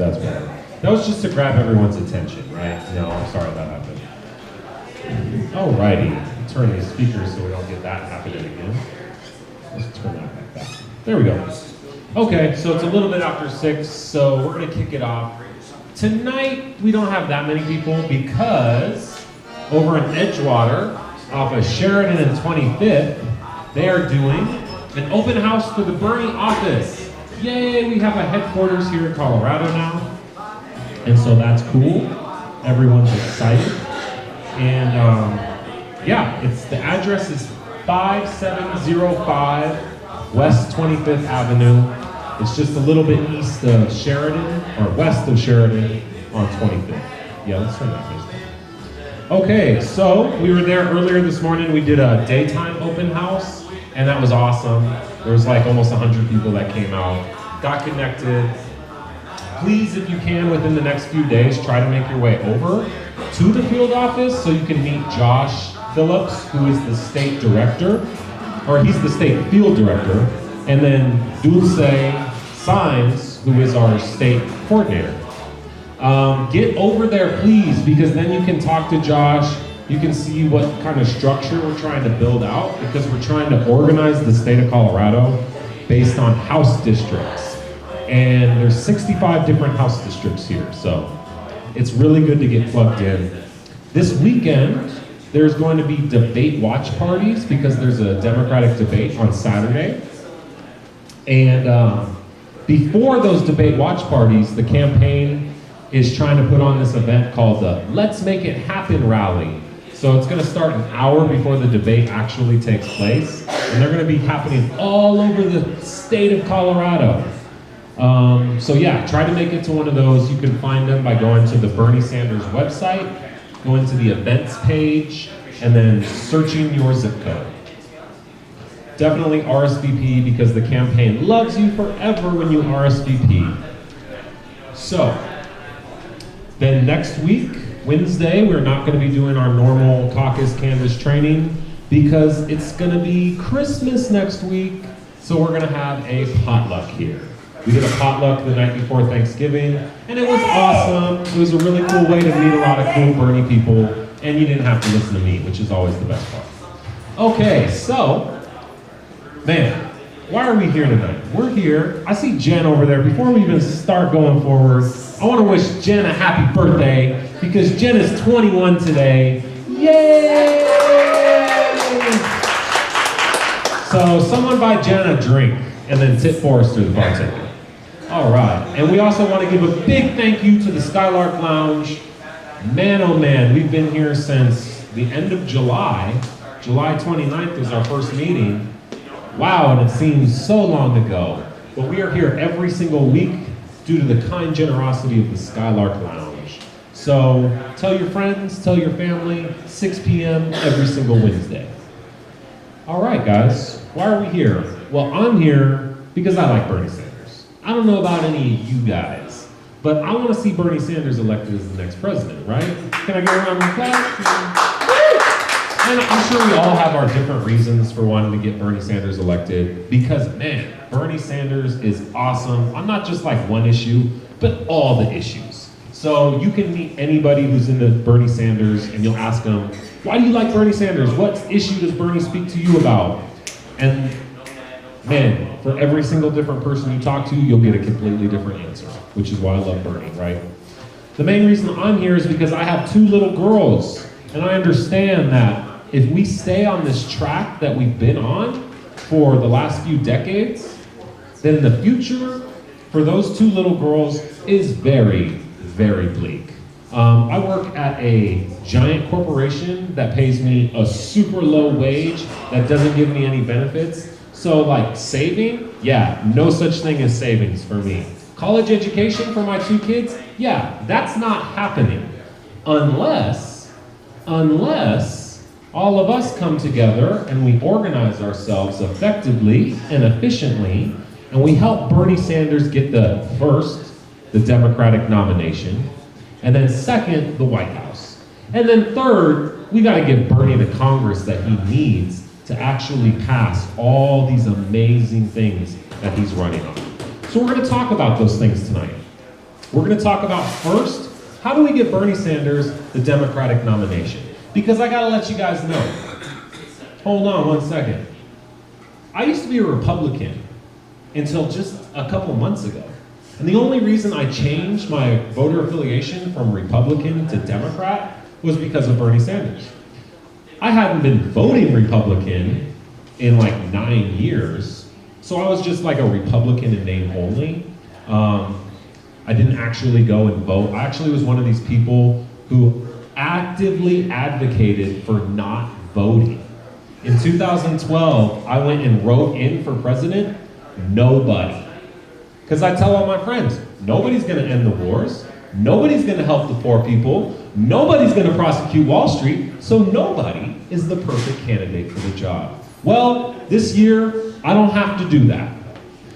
That's better. That was just to grab everyone's attention, right? No, I'm sorry that happened. Alrighty, turn these speakers so we don't get that happening again. Let's turn that back down. There we go. Okay, so it's a little bit after 6, so we're gonna kick it off. Tonight, we don't have that many people because over in Edgewater, off of Sheridan and 25th, they are doing an open house for the Bernie office. Yay, we have a headquarters here in Colorado now. And so that's cool. Everyone's excited. And yeah, the address is 5705 West 25th Avenue. It's just a little bit east of Sheridan, or west of Sheridan on 25th. Yeah, let's turn that face down. Okay, so we were there earlier this morning. We did a daytime open house, and that was awesome. There was like almost 100 people that came out, got connected. Please, if you can, within the next few days, try to make your way over to the field office so you can meet Josh Phillips, who is the state director, or he's the state field director, and then Dulce Symes, who is our state coordinator. Get over there, please, because then you can talk to Josh. You can see what kind of structure we're trying to build out, because we're trying to organize the state of Colorado based on house districts. And there's 65 different house districts here, so it's really good to get plugged in. This weekend, there's going to be debate watch parties because there's a Democratic debate on Saturday. And before those debate watch parties, the campaign is trying to put on this event called the Let's Make It Happen rally. So it's gonna start an hour before the debate actually takes place. And they're gonna be happening all over the state of Colorado. So yeah, try to make it to one of those. You can find them by going to the Bernie Sanders website, going to the events page, and then searching your zip code. Definitely RSVP because the campaign loves you forever when you RSVP. So, then next week, Wednesday, we're not going to be doing our normal caucus canvas training because it's going to be Christmas next week, so we're going to have a potluck here. We did a potluck the night before Thanksgiving, and it was awesome. It was a really cool way to meet a lot of cool Bernie people, and you didn't have to listen to me, which is always the best part. Okay, so, man, why are we here tonight? We're here. I see Jen over there. Before we even start going forward, I want to wish Jen a happy birthday because Jen is 21 today. Yay! So someone buy Jen a drink and then tip Forrester, the bartender. All right, and we also want to give a big thank you to the Skylark Lounge. Man, oh man, we've been here since the end of July. July 29th was our first meeting. Wow, and it seems so long ago. But we are here every single week due to the kind generosity of the Skylark Lounge. So tell your friends, tell your family, 6 p.m. every single Wednesday. All right, guys, why are we here? Well, I'm here because I like Bernie Sanders. I don't know about any of you guys, but I want to see Bernie Sanders elected as the next president, right? Can I get a round of applause? And I'm sure we all have our different reasons for wanting to get Bernie Sanders elected because, man, Bernie Sanders is awesome on not just like one issue, but all the issues. So you can meet anybody who's into Bernie Sanders and you'll ask them, why do you like Bernie Sanders? What issue does Bernie speak to you about? And man, for every single different person you talk to, you'll get a completely different answer, which is why I love Bernie, right? The main reason I'm here is because I have 2 little girls, and I understand that if we stay on this track that we've been on for the last few decades, then the future for those 2 little girls is very, very bleak. I work at a giant corporation that pays me a super low wage that doesn't give me any benefits. So like saving, yeah, no such thing as savings for me. College education for my 2 kids, yeah, that's not happening unless all of us come together and we organize ourselves effectively and efficiently, and we help Bernie Sanders get the Democratic nomination, and then second, the White House. And then third, we gotta give Bernie the Congress that he needs to actually pass all these amazing things that he's running on. So we're gonna talk about those things tonight. We're gonna talk about first, how do we get Bernie Sanders the Democratic nomination? Because I gotta let you guys know. Hold on one second. I used to be a Republican until just a couple months ago. And the only reason I changed my voter affiliation from Republican to Democrat was because of Bernie Sanders. I hadn't been voting Republican in like 9 years, so I was just like a Republican in name only. I didn't actually go and vote. I actually was one of these people who actively advocated for not voting. In 2012, I went and wrote in for president, nobody. Because I tell all my friends, nobody's gonna end the wars, nobody's gonna help the poor people, nobody's gonna prosecute Wall Street, so nobody is the perfect candidate for the job. Well, this year, I don't have to do that.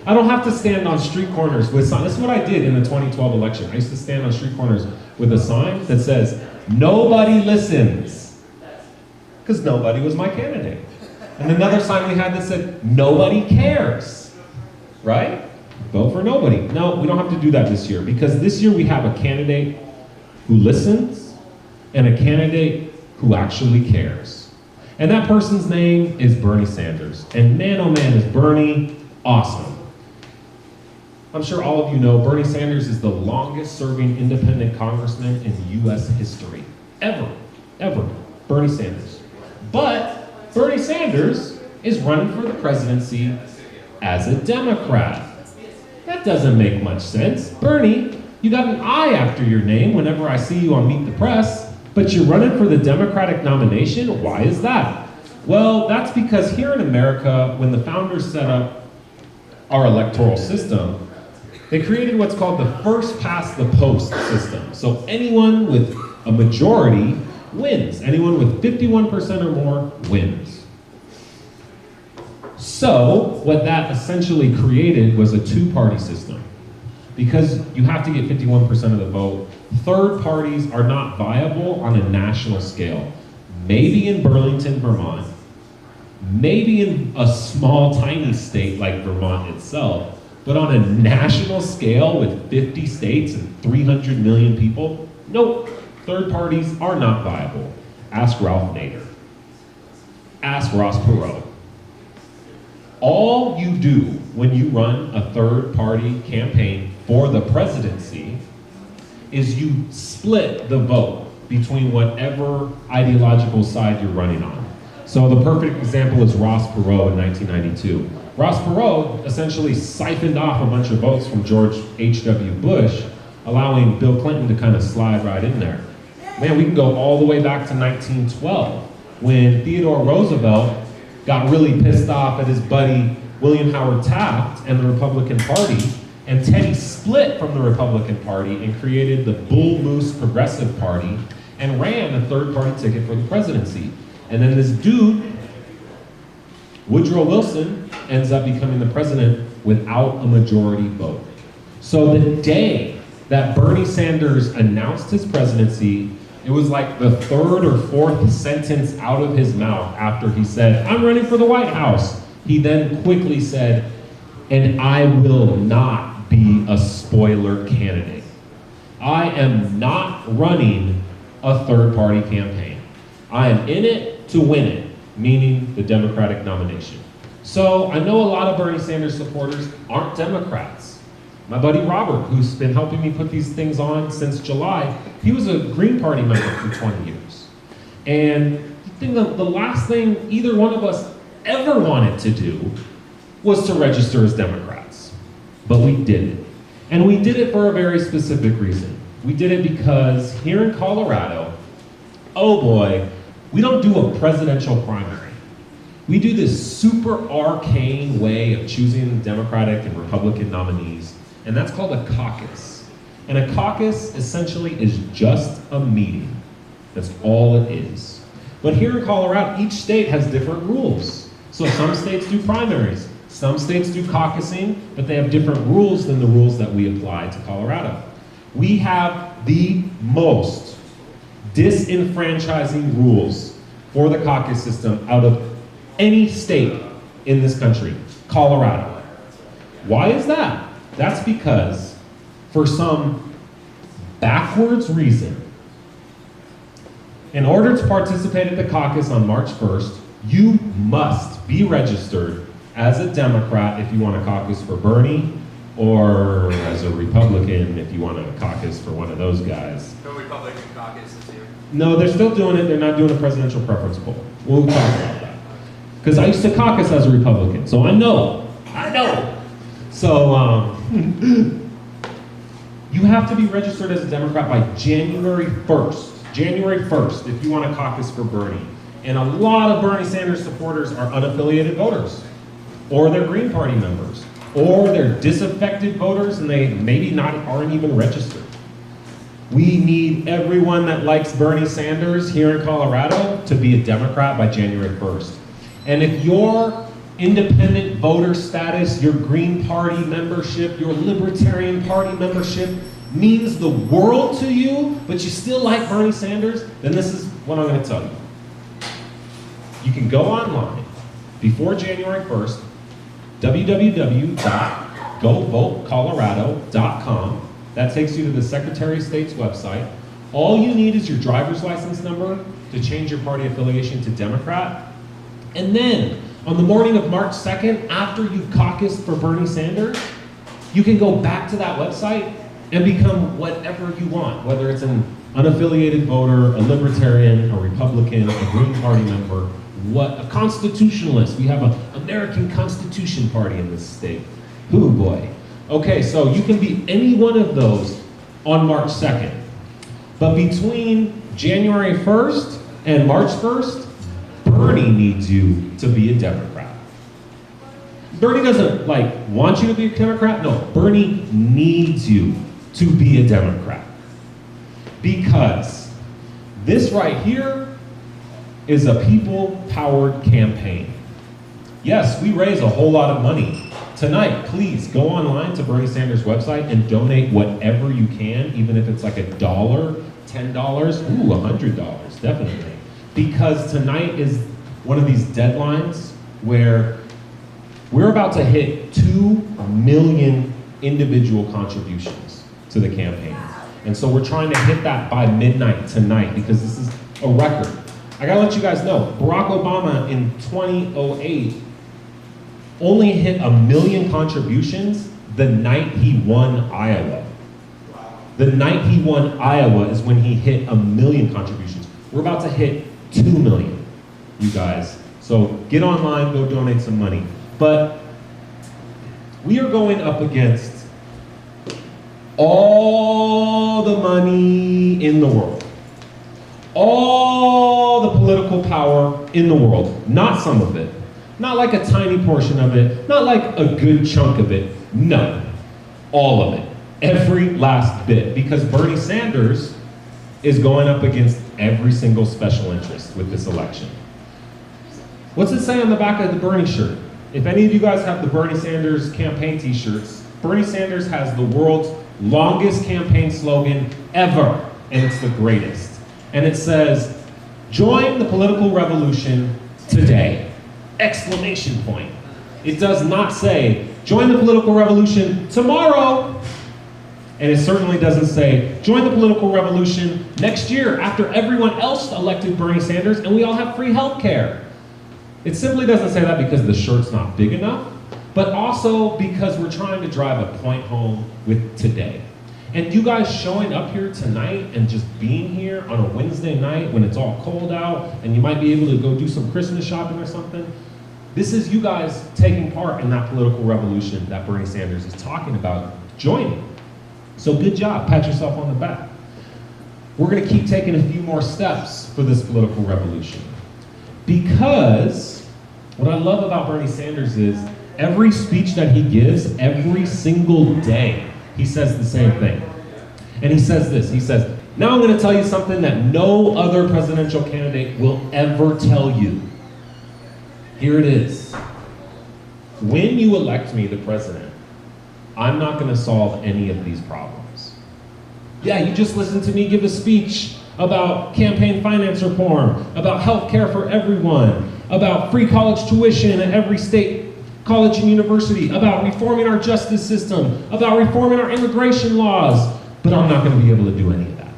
I don't have to stand on street corners with signs. This is what I did in the 2012 election. I used to stand on street corners with a sign that says, nobody listens. Because nobody was my candidate. And another sign we had that said, nobody cares. Right? Vote for nobody. No, we don't have to do that this year, because this year we have a candidate who listens and a candidate who actually cares. And that person's name is Bernie Sanders. And man, oh man, is Bernie awesome. I'm sure all of you know Bernie Sanders is the longest serving independent congressman in US history. Ever. Bernie Sanders. But Bernie Sanders is running for the presidency as a Democrat. That doesn't make much sense. Bernie, you got an I after your name whenever I see you on Meet the Press, but you're running for the Democratic nomination? Why is that? Well, that's because here in America, when the founders set up our electoral system, they created what's called the first past the post system. So anyone with a majority wins. Anyone with 51% or more wins. So what that essentially created was a two-party system. Because you have to get 51% of the vote, third parties are not viable on a national scale. Maybe in Burlington, Vermont, maybe in a small, tiny state like Vermont itself, but on a national scale with 50 states and 300 million people, nope, third parties are not viable. Ask Ralph Nader. Ask Ross Perot. All you do when you run a third-party campaign for the presidency is you split the vote between whatever ideological side you're running on. So the perfect example is Ross Perot in 1992. Ross Perot essentially siphoned off a bunch of votes from George H.W. Bush, allowing Bill Clinton to kind of slide right in there. Man, we can go all the way back to 1912, when Theodore Roosevelt got really pissed off at his buddy William Howard Taft and the Republican Party, and Teddy split from the Republican Party and created the Bull Moose Progressive Party and ran a third-party ticket for the presidency. And then this dude, Woodrow Wilson, ends up becoming the president without a majority vote. So the day that Bernie Sanders announced his presidency, it was like the third or fourth sentence out of his mouth after he said, "I'm running for the White House." He then quickly said, "And I will not be a spoiler candidate. I am not running a third-party campaign. I am in it to win it," meaning the Democratic nomination. So I know a lot of Bernie Sanders supporters aren't Democrats. My buddy Robert, who's been helping me put these things on since July, he was a Green Party member for 20 years. And the last thing either one of us ever wanted to do was to register as Democrats. But we did it. And we did it for a very specific reason. We did it because here in Colorado, oh boy, we don't do a presidential primary. We do this super arcane way of choosing Democratic and Republican nominees, and that's called a caucus. And a caucus essentially is just a meeting. That's all it is. But here in Colorado, each state has different rules. So some states do primaries, some states do caucusing, but they have different rules than the rules that we apply to Colorado. We have the most disenfranchising rules for the caucus system out of any state in this country, Colorado. Why is that? That's because for some backwards reason. In order to participate at the caucus on March 1st, you must be registered as a Democrat if you want to caucus for Bernie, or as a Republican if you want to caucus for one of those guys. No Republican caucus this year. No, they're still doing it. They're not doing a presidential preference poll. We'll talk about that. Because I used to caucus as a Republican, so I know. So, you have to be registered as a Democrat by January 1st. January 1st, if you want to caucus for Bernie. And a lot of Bernie Sanders supporters are unaffiliated voters, or they're Green Party members, or they're disaffected voters and they maybe aren't even registered. We need everyone that likes Bernie Sanders here in Colorado to be a Democrat by January 1st. And if your independent voter status, your Green Party membership, your Libertarian Party membership means the world to you, but you still like Bernie Sanders, then this is what I'm going to tell you. You can go online before January 1st, www.govotecolorado.com. That takes you to the Secretary of State's website. All you need is your driver's license number to change your party affiliation to Democrat. And then, on the morning of March 2nd, after you've caucused for Bernie Sanders, you can go back to that website and become whatever you want, whether it's an unaffiliated voter, a Libertarian, a Republican, a Green Party member, a constitutionalist. We have an American Constitution Party in this state. Hoo boy. Okay, so you can be any one of those on March 2nd. But between January 1st and March 1st, Bernie needs you to be a Democrat. Bernie doesn't want you to be a Democrat. No, Bernie needs you to be a Democrat. Because this right here is a people-powered campaign. Yes, we raise a whole lot of money. Tonight, please go online to Bernie Sanders' website and donate whatever you can, even if it's like $1, $10, $100, definitely. Because tonight is one of these deadlines where we're about to hit 2 million individual contributions to the campaign. And so we're trying to hit that by midnight tonight because this is a record. I gotta let you guys know, Barack Obama in 2008 only hit 1 million contributions the night he won Iowa. The night he won Iowa is when he hit 1 million contributions. We're about to hit 2 million, you guys. So get online, go donate some money. But we are going up against all the money in the world. All the political power in the world. Not some of it. Not like a tiny portion of it. Not like a good chunk of it. No. All of it. Every last bit. Because Bernie Sanders is going up against every single special interest with this election. What's it say on the back of the Bernie shirt? If any of you guys have the Bernie Sanders campaign t-shirts, Bernie Sanders has the world's longest campaign slogan ever, and it's the greatest. And it says, "Join the political revolution today!" Exclamation point. It does not say, "Join the political revolution tomorrow!" And it certainly doesn't say, "Join the political revolution next year after everyone else elected Bernie Sanders and we all have free health care." It simply doesn't say that because the shirt's not big enough, but also because we're trying to drive a point home with today. And you guys showing up here tonight and just being here on a Wednesday night when it's all cold out and you might be able to go do some Christmas shopping or something, this is you guys taking part in that political revolution that Bernie Sanders is talking about joining. So good job, pat yourself on the back. We're gonna keep taking a few more steps for this political revolution. Because what I love about Bernie Sanders is every speech that he gives, every single day, he says the same thing. And he says this, he says, "Now I'm gonna tell you something that no other presidential candidate will ever tell you. Here it is. When you elect me the president, I'm not gonna solve any of these problems." Yeah, you just listened to me give a speech about campaign finance reform, about health care for everyone, about free college tuition at every state college and university, about reforming our justice system, about reforming our immigration laws. But I'm not going to be able to do any of that.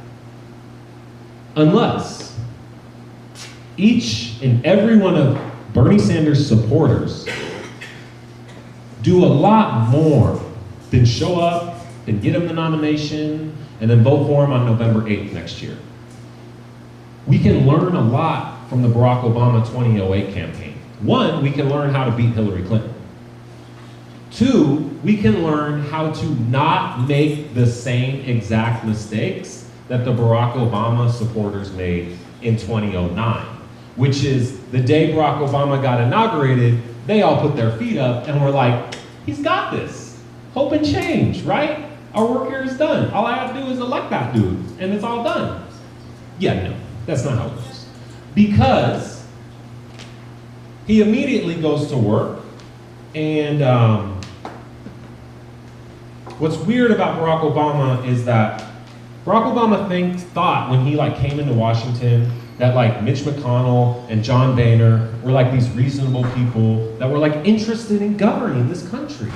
Unless each and every one of Bernie Sanders' supporters do a lot more than show up, than get him the nomination, and then vote for him on November 8th next year. We can learn a lot from the Barack Obama 2008 campaign. One, we can learn how to beat Hillary Clinton. Two, we can learn how to not make the same exact mistakes that the Barack Obama supporters made in 2009, which is the day Barack Obama got inaugurated, they all put their feet up and were like, he's got this. Hope and change, right? Our work here is done. All I have to do is elect that dude, and it's all done. Yeah, no, that's not how it goes. Because he immediately goes to work, and what's weird about Barack Obama is that Barack Obama thought when he came into Washington that Mitch McConnell and John Boehner were these reasonable people that were interested in governing this country.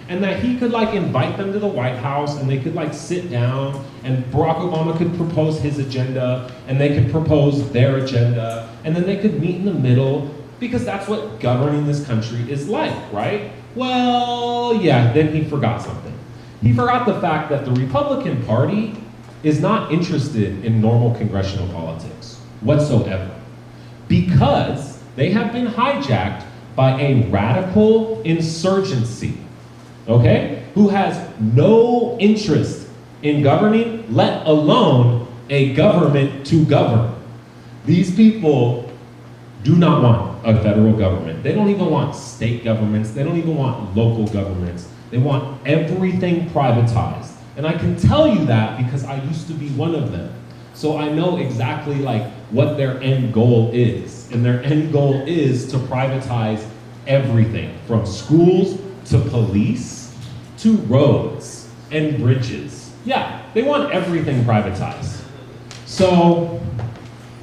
And that he could invite them to the White House and they could sit down and Barack Obama could propose his agenda and they could propose their agenda and then they could meet in the middle because that's what governing this country is like, right? Well, yeah, then he forgot something. He forgot the fact that the Republican Party is not interested in normal congressional politics whatsoever because they have been hijacked by a radical insurgency. Okay? Who has no interest in governing, let alone a government to govern. These people do not want a federal government. They don't even want state governments. They don't even want local governments. They want everything privatized. And I can tell you that because I used to be one of them. So I know exactly what their end goal is. And their end goal is to privatize everything from schools to police, to roads and bridges. Yeah, they want everything privatized. So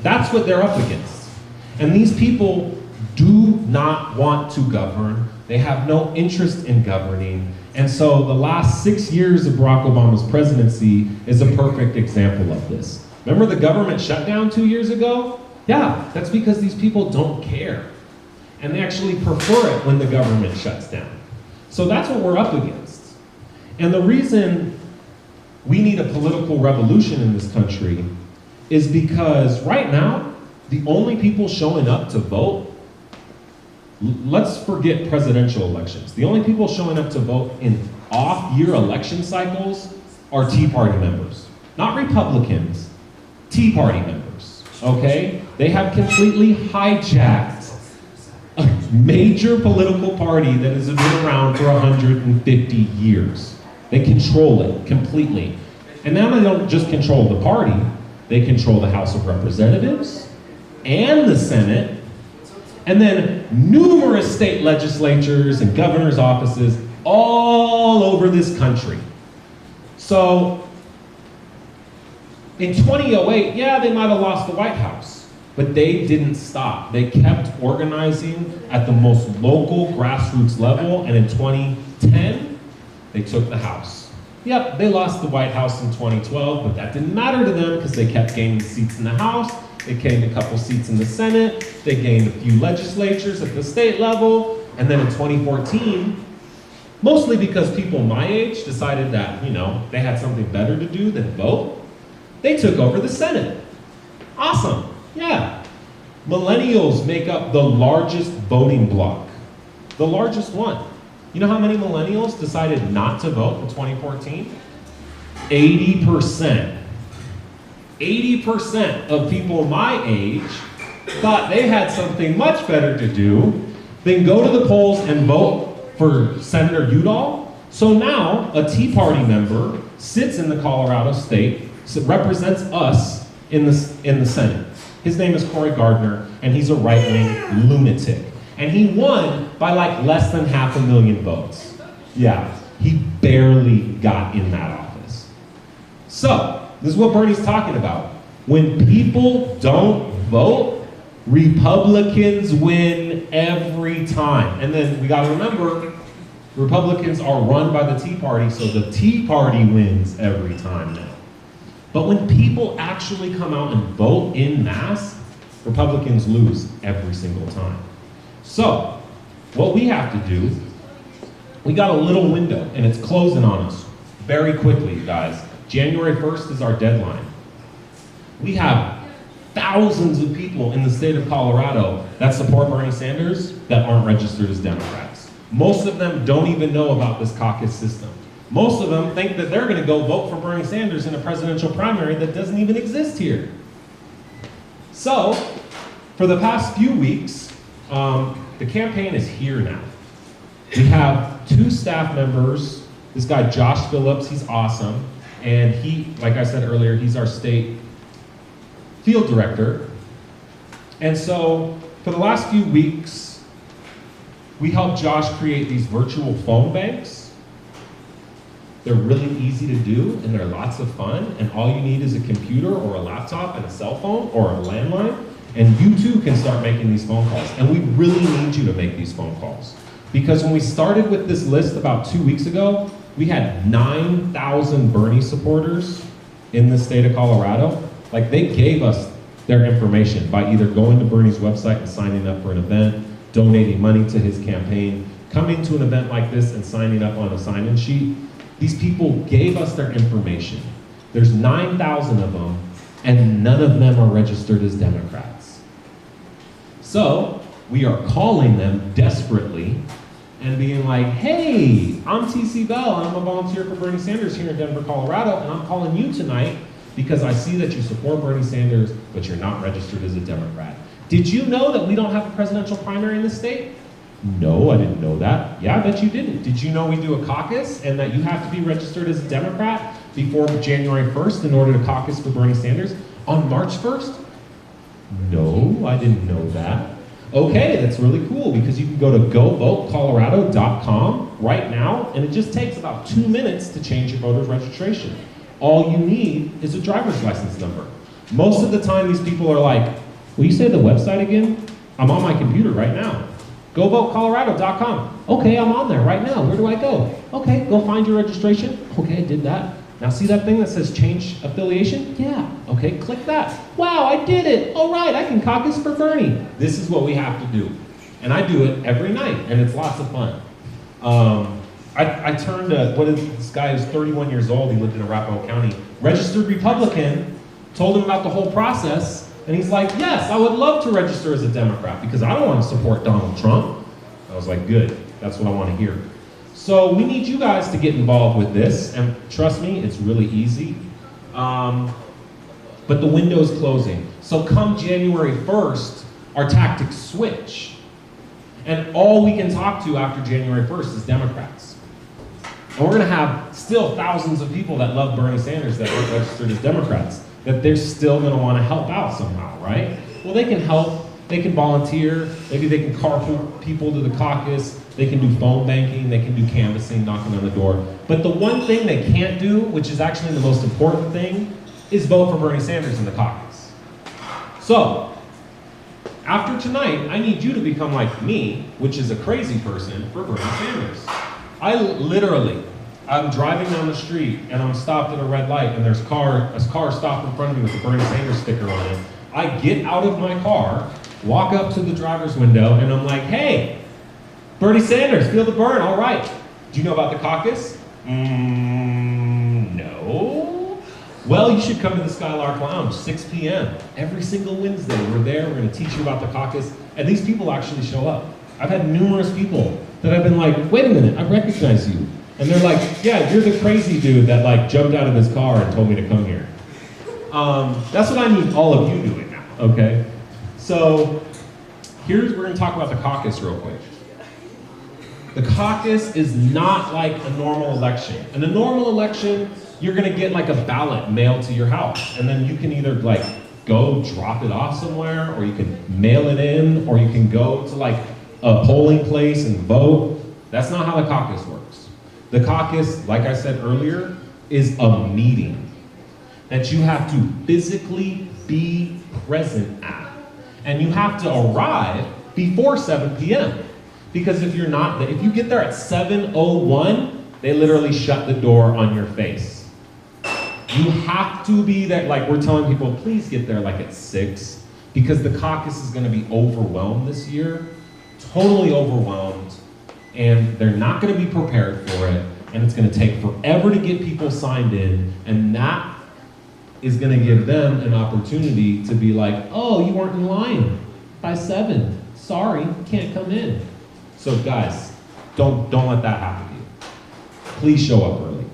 that's what they're up against. And these people do not want to govern. They have no interest in governing. And so the last 6 years of Barack Obama's presidency is a perfect example of this. Remember the government shutdown 2 years ago? Yeah, that's because these people don't care. And they actually prefer it when the government shuts down. So that's what we're up against. And the reason we need a political revolution in this country is because right now, the only people showing up to vote, let's forget presidential elections. The only people showing up to vote in off-year election cycles are Tea Party members. Not Republicans, Tea Party members, okay? They have completely hijacked a major political party that has been around for 150 years. They control it completely. And now they don't just control the party, they control the House of Representatives and the Senate, and then numerous state legislatures and governor's offices all over this country. So in 2008, yeah, they might have lost the White House, but they didn't stop. They kept organizing at the most local grassroots level, and in 2010, they took the House. Yep, they lost the White House in 2012, but that didn't matter to them because they kept gaining seats in the House, they gained a couple seats in the Senate, they gained a few legislatures at the state level, and then in 2014, mostly because people my age decided that, they had something better to do than vote, they took over the Senate. Awesome, yeah. Millennials make up the largest voting bloc, the largest one. You know how many millennials decided not to vote in 2014? 80%. 80% of people my age thought they had something much better to do than go to the polls and vote for Senator Udall. So now a Tea Party member sits in the Colorado state, represents us in the Senate. His name is Cory Gardner, and he's a right-wing lunatic. And he won by less than 500,000 votes. Yeah, he barely got in that office. So, this is what Bernie's talking about. When people don't vote, Republicans win every time. And then we gotta remember, Republicans are run by the Tea Party, so the Tea Party wins every time now. But when people actually come out and vote in mass, Republicans lose every single time. So, what we have to do, we got a little window, and it's closing on us very quickly, guys. January 1st is our deadline. We have thousands of people in the state of Colorado that support Bernie Sanders that aren't registered as Democrats. Most of them don't even know about this caucus system. Most of them think that they're gonna go vote for Bernie Sanders in a presidential primary that doesn't even exist here. So, for the past few weeks, the campaign is here now. We have 2 staff members. This guy, Josh Phillips, he's awesome. And he, like I said earlier, he's our state field director. And so, for the last few weeks, we helped Josh create these virtual phone banks. They're really easy to do, and they're lots of fun, and all you need is a computer or a laptop and a cell phone or a landline, and you too can start making these phone calls. And we really need you to make these phone calls. Because when we started with this list about 2 weeks ago, we had 9,000 Bernie supporters in the state of Colorado. Like, they gave us their information by either going to Bernie's website and signing up for an event, donating money to his campaign, coming to an event like this and signing up on a sign-in sheet. These people gave us their information. There's 9,000 of them, and none of them are registered as Democrats. So, we are calling them desperately and being like, hey, I'm TC Bell, and I'm a volunteer for Bernie Sanders here in Denver, Colorado, and I'm calling you tonight because I see that you support Bernie Sanders, but you're not registered as a Democrat. Did you know that we don't have a presidential primary in this state? No, I didn't know that. Yeah, I bet you didn't. Did you know we do a caucus and that you have to be registered as a Democrat before January 1st in order to caucus for Bernie Sanders on March 1st? No, I didn't know that. Okay, that's really cool because you can go to govotecolorado.com right now, and it just takes about 2 minutes to change your voter's registration. All you need is a driver's license number. Most of the time these people are like, will you say the website again? I'm on my computer right now. govotecolorado.com. Okay, I'm on there right now. Where do I go? Okay, go find your registration. Okay, I did that. Now see that thing that says change affiliation? Yeah. Okay, click that. Wow, I did it. All right, I can caucus for Bernie. This is what we have to do. And I do it every night, and it's lots of fun. I turned this guy who's 31 years old, he lived in Arapahoe County, registered Republican, told him about the whole process, and he's like, yes, I would love to register as a Democrat because I don't want to support Donald Trump. I was like, good, that's what I want to hear. So we need you guys to get involved with this, and trust me, it's really easy. But the window's closing. So come January 1st, our tactics switch. And all we can talk to after January 1st is Democrats. And we're gonna have still thousands of people that love Bernie Sanders that aren't registered as Democrats, that they're still gonna wanna help out somehow, right? Well, they can help, they can volunteer, maybe they can carpool people to the caucus, they can do phone banking, they can do canvassing, knocking on the door. But the one thing they can't do, which is actually the most important thing, is vote for Bernie Sanders in the caucus. So, after tonight, I need you to become like me, which is a crazy person, for Bernie Sanders. I'm driving down the street and I'm stopped at a red light and there's a car stopped in front of me with a Bernie Sanders sticker on it. I get out of my car, walk up to the driver's window, and I'm like, hey, Bernie Sanders, feel the burn, all right. Do you know about the caucus? No. Well, you should come to the Skylark Lounge, 6 p.m. every single Wednesday. We're there, we're gonna teach you about the caucus, and these people actually show up. I've had numerous people that I've been like, wait a minute, I recognize you. And they're like, yeah, you're the crazy dude that like jumped out of his car and told me to come here. That's what I need all of you doing now, okay? So, we're gonna talk about the caucus real quick. The caucus is not like a normal election. In a normal election, you're gonna get like a ballot mailed to your house, and then you can either like go drop it off somewhere, or you can mail it in, or you can go to like a polling place and vote. That's not how the caucus works. The caucus, like I said earlier, is a meeting that you have to physically be present at. And you have to arrive before 7 p.m. Because if you get there at 7:01, they literally shut the door on your face. You have to be there, like we're telling people, please get there like at 6, because the caucus is gonna be overwhelmed this year, totally overwhelmed, and they're not gonna be prepared for it, and it's gonna take forever to get people signed in, and that is gonna give them an opportunity to be like, oh, you weren't in line by 7. Sorry, can't come in. So guys, don't let that happen to you. Please show up early.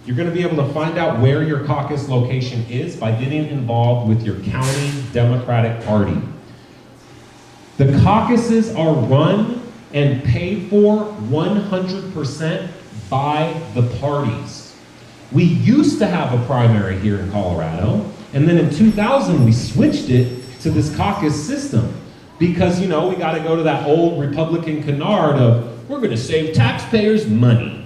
You're gonna be able to find out where your caucus location is by getting involved with your county Democratic Party. The caucuses are run and paid for 100% by the parties. We used to have a primary here in Colorado, and then in 2000 we switched it to this caucus system because, you know, we got to go to that old Republican canard of, we're going to save taxpayers money.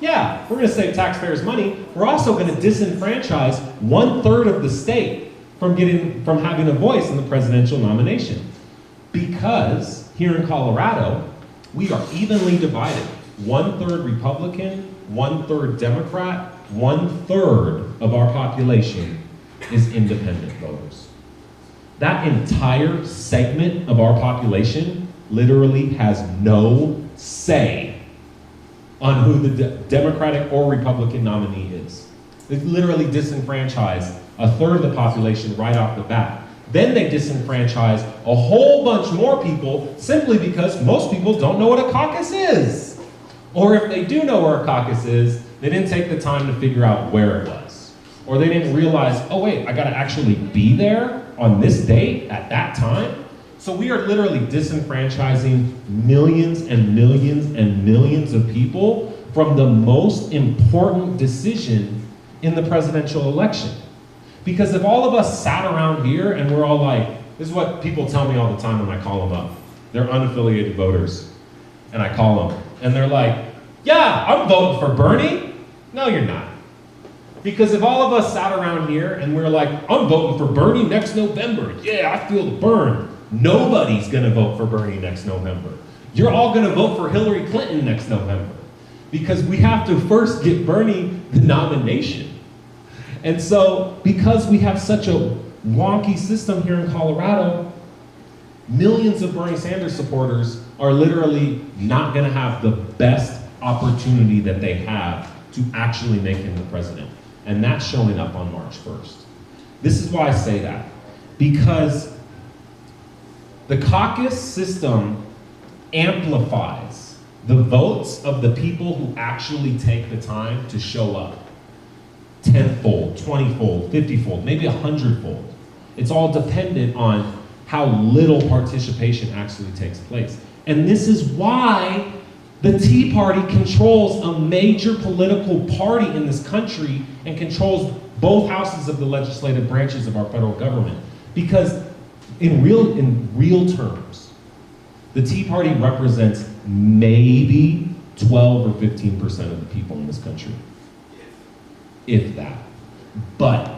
Yeah, we're going to save taxpayers money. We're also going to disenfranchise 1/3 of the state from having a voice in the presidential nomination. Because here in Colorado, we are evenly divided. 1/3 Republican, 1/3 Democrat, 1/3 of our population is independent voters. That entire segment of our population literally has no say on who the Democratic or Republican nominee is. They literally disenfranchise 1/3 of the population right off the bat. Then they disenfranchise a whole bunch more people simply because most people don't know what a caucus is. Or if they do know where a caucus is, they didn't take the time to figure out where it was. Or they didn't realize, oh wait, I gotta actually be there on this date at that time. So we are literally disenfranchising millions and millions and millions of people from the most important decision in the presidential election. Because if all of us sat around here and we're all like, this is what people tell me all the time when I call them up. They're unaffiliated voters. And I call them. And they're like, yeah, I'm voting for Bernie. No, you're not. Because if all of us sat around here and we're like, I'm voting for Bernie next November. Yeah, I feel the burn. Nobody's gonna vote for Bernie next November. You're all gonna vote for Hillary Clinton next November. Because we have to first get Bernie the nomination. And so, because we have such a wonky system here in Colorado, millions of Bernie Sanders supporters are literally not gonna have the best opportunity that they have to actually make him the president. And that's showing up on March 1st. This is why I say that. Because the caucus system amplifies the votes of the people who actually take the time to show up. 10-fold, 20-fold, 50-fold, maybe 100-fold. It's all dependent on how little participation actually takes place. And this is why the Tea Party controls a major political party in this country and controls both houses of the legislative branches of our federal government. Because in real terms, the Tea Party represents maybe 12 or 15% of the people in this country. If that. But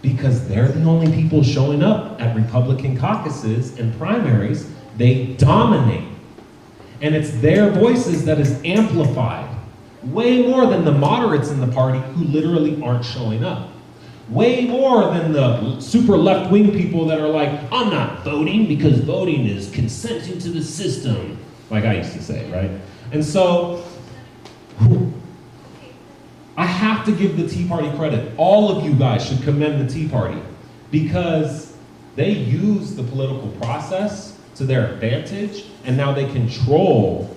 because they're the only people showing up at Republican caucuses and primaries, they dominate. And it's their voices that is amplified way more than the moderates in the party who literally aren't showing up. Way more than the super left-wing people that are like, I'm not voting because voting is consenting to the system, like I used to say, right? And so, I have to give the Tea Party credit. All of you guys should commend the Tea Party because they use the political process to their advantage, and now they control,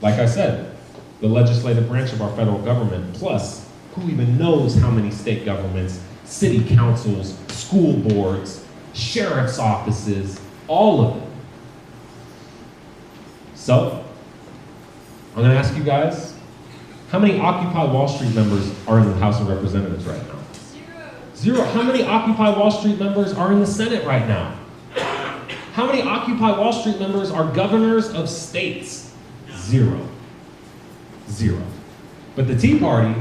like I said, the legislative branch of our federal government, plus who even knows how many state governments, city councils, school boards, sheriff's offices, all of them. So, I'm gonna ask you guys, how many Occupy Wall Street members are in the House of Representatives right now? Zero. How many Occupy Wall Street members are in the Senate right now? How many Occupy Wall Street members are governors of states? Zero. But the Tea Party,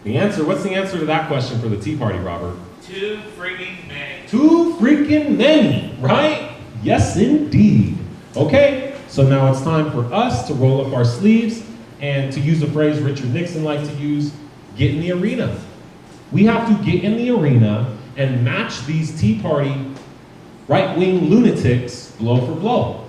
what's the answer to that question for the Tea Party, Robert? Too freaking many. Too freaking many, right? Yes, indeed. Okay, so now it's time for us to roll up our sleeves and to use a phrase Richard Nixon liked to use, get in the arena. We have to get in the arena and match these Tea Party right-wing lunatics blow for blow.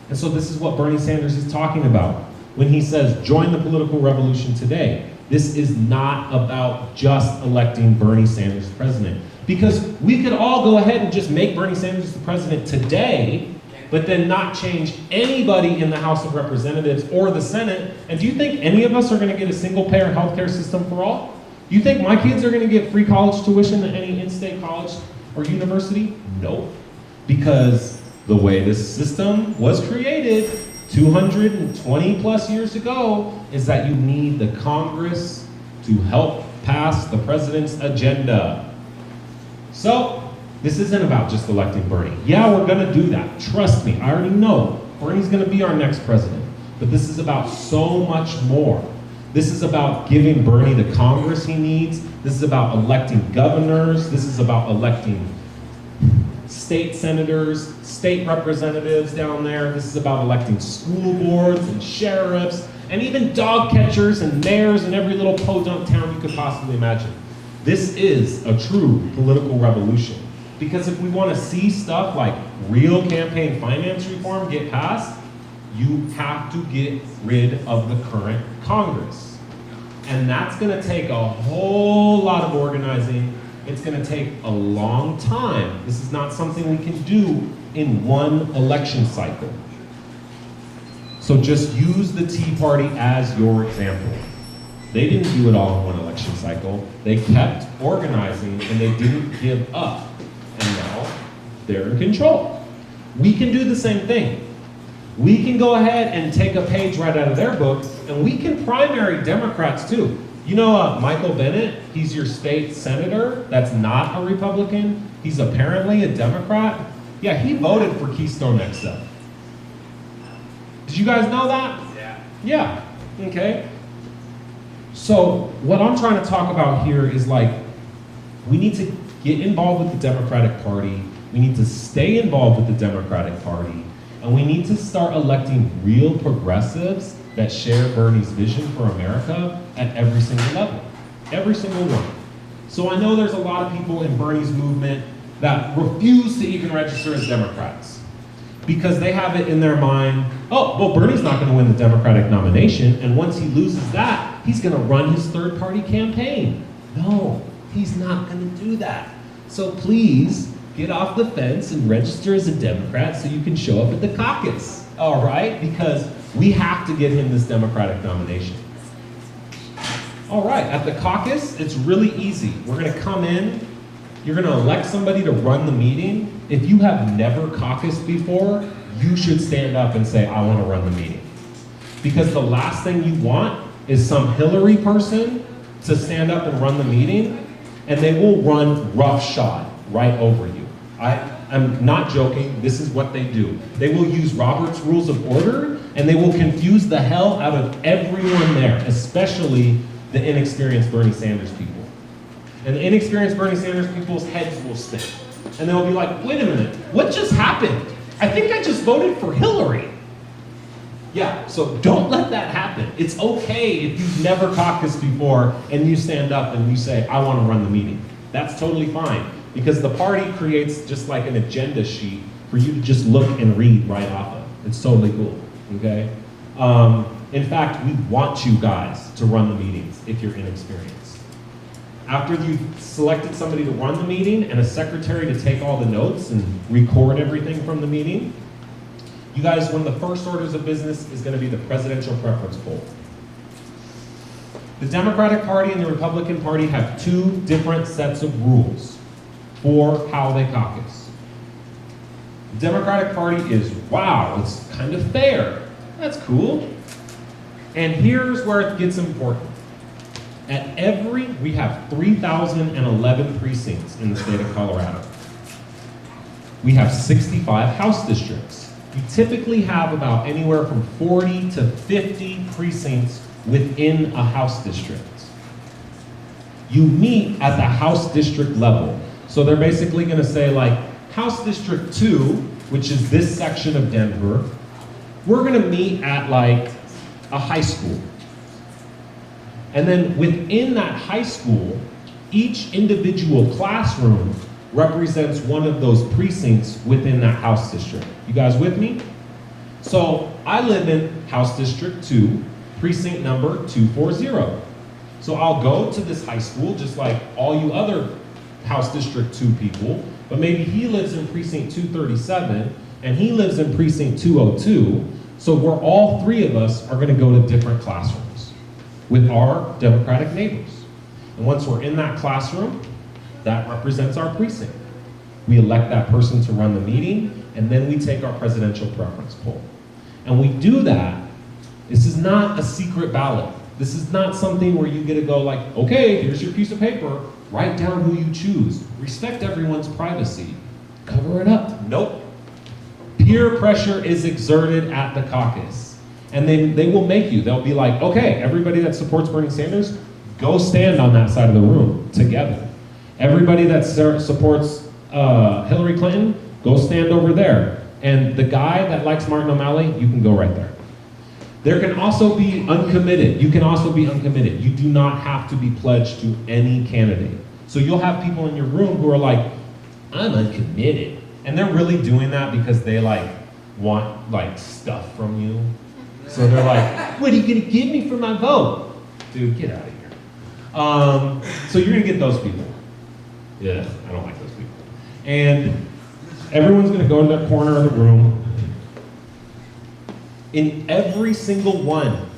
And so this is what Bernie Sanders is talking about when he says, join the political revolution today. This is not about just electing Bernie Sanders president. Because we could all go ahead and just make Bernie Sanders the president today, but then not change anybody in the House of Representatives or the Senate. And do you think any of us are gonna get a single-payer healthcare system for all? Do you think my kids are gonna get free college tuition at any in-state college or university? No. Because the way this system was created 220 plus years ago is that you need the Congress to help pass the president's agenda. So, this isn't about just electing Bernie. Yeah, we're gonna do that. Trust me, I already know. Bernie's gonna be our next president. But this is about so much more. This is about giving Bernie the Congress he needs. This is about electing governors. This is about electing state senators, state representatives down there. This is about electing school boards and sheriffs, and even dog catchers and mayors in every little podunk town you could possibly imagine. This is a true political revolution. Because if we want to see stuff like real campaign finance reform get passed, you have to get rid of the current Congress. And that's going to take a whole lot of organizing. It's going to take a long time. This is not something we can do in one election cycle. So just use the Tea Party as your example. They didn't do it all in one election cycle. They kept organizing and they didn't give up. And now they're in control. We can do the same thing. We can go ahead and take a page right out of their book, and we can primary Democrats too. You know Michael Bennet, he's your state senator that's not a Republican. He's apparently a Democrat. Yeah, he voted for Keystone XL. Did you guys know that? Yeah, okay. So what I'm trying to talk about here is like, we need to get involved with the Democratic Party. We need to stay involved with the Democratic Party. And we need to start electing real progressives that share Bernie's vision for America at every single level. Every single one. So I know there's a lot of people in Bernie's movement that refuse to even register as Democrats because they have it in their mind, oh, well, Bernie's not going to win the Democratic nomination, and once he loses that, he's going to run his third-party campaign. No, he's not going to do that. So please, get off the fence and register as a Democrat so you can show up at the caucus, all right? Because we have to get him this Democratic nomination. All right, at the caucus, it's really easy. We're gonna come in, you're gonna elect somebody to run the meeting. If you have never caucused before, you should stand up and say, I wanna run the meeting. Because the last thing you want is some Hillary person to stand up and run the meeting, and they will run roughshod right over you. I'm not joking, this is what they do. They will use Robert's Rules of Order, and they will confuse the hell out of everyone there, especially the inexperienced Bernie Sanders people. And the inexperienced Bernie Sanders people's heads will spin. And they'll be like, wait a minute, what just happened? I think I just voted for Hillary. Yeah, so don't let that happen. It's okay if you've never caucused before and you stand up and you say, I want to run the meeting. That's totally fine. Because the party creates just like an agenda sheet for you to just look and read right off of. It's totally cool, okay? In fact, we want you guys to run the meetings if you're inexperienced. After you've selected somebody to run the meeting and a secretary to take all the notes and record everything from the meeting, you guys, one of the first orders of business is gonna be the presidential preference poll. The Democratic Party and the Republican Party have two different sets of rules for how they caucus. The Democratic Party is, wow, it's kind of fair. That's cool. And here's where it gets important. We have 3,011 precincts in the state of Colorado. We have 65 House districts. You typically have about anywhere from 40 to 50 precincts within a House district. You meet at the House district level. So they're basically gonna say like, House District 2, which is this section of Denver, we're gonna meet at like a high school. And then within that high school, each individual classroom represents one of those precincts within that House District. You guys with me? So I live in House District 2, precinct number 240. So I'll go to this high school just like all you other House District 2 people, but maybe he lives in precinct 237 and he lives in precinct 202. So we're all three of us are gonna go to different classrooms with our Democratic neighbors. And once we're in that classroom, that represents our precinct. We elect that person to run the meeting, and then we take our presidential preference poll. And we do that. This is not a secret ballot. This is not something where you get to go like, okay, here's your piece of paper, write down who you choose. Respect everyone's privacy. Cover it up. Nope. Peer pressure is exerted at the caucus. And they will make you. They'll be like, okay, everybody that supports Bernie Sanders, go stand on that side of the room together. Everybody that supports Hillary Clinton, go stand over there. And the guy that likes Martin O'Malley, you can go right there. There can also be uncommitted. You can also be uncommitted. You do not have to be pledged to any candidate. So you'll have people in your room who are like, I'm uncommitted. And they're really doing that because they like want like stuff from you. So they're like, what are you gonna give me for my vote? Dude, get out of here. So you're gonna get those people. Yeah, I don't like those people. And everyone's gonna go to their corner of the room. In every single one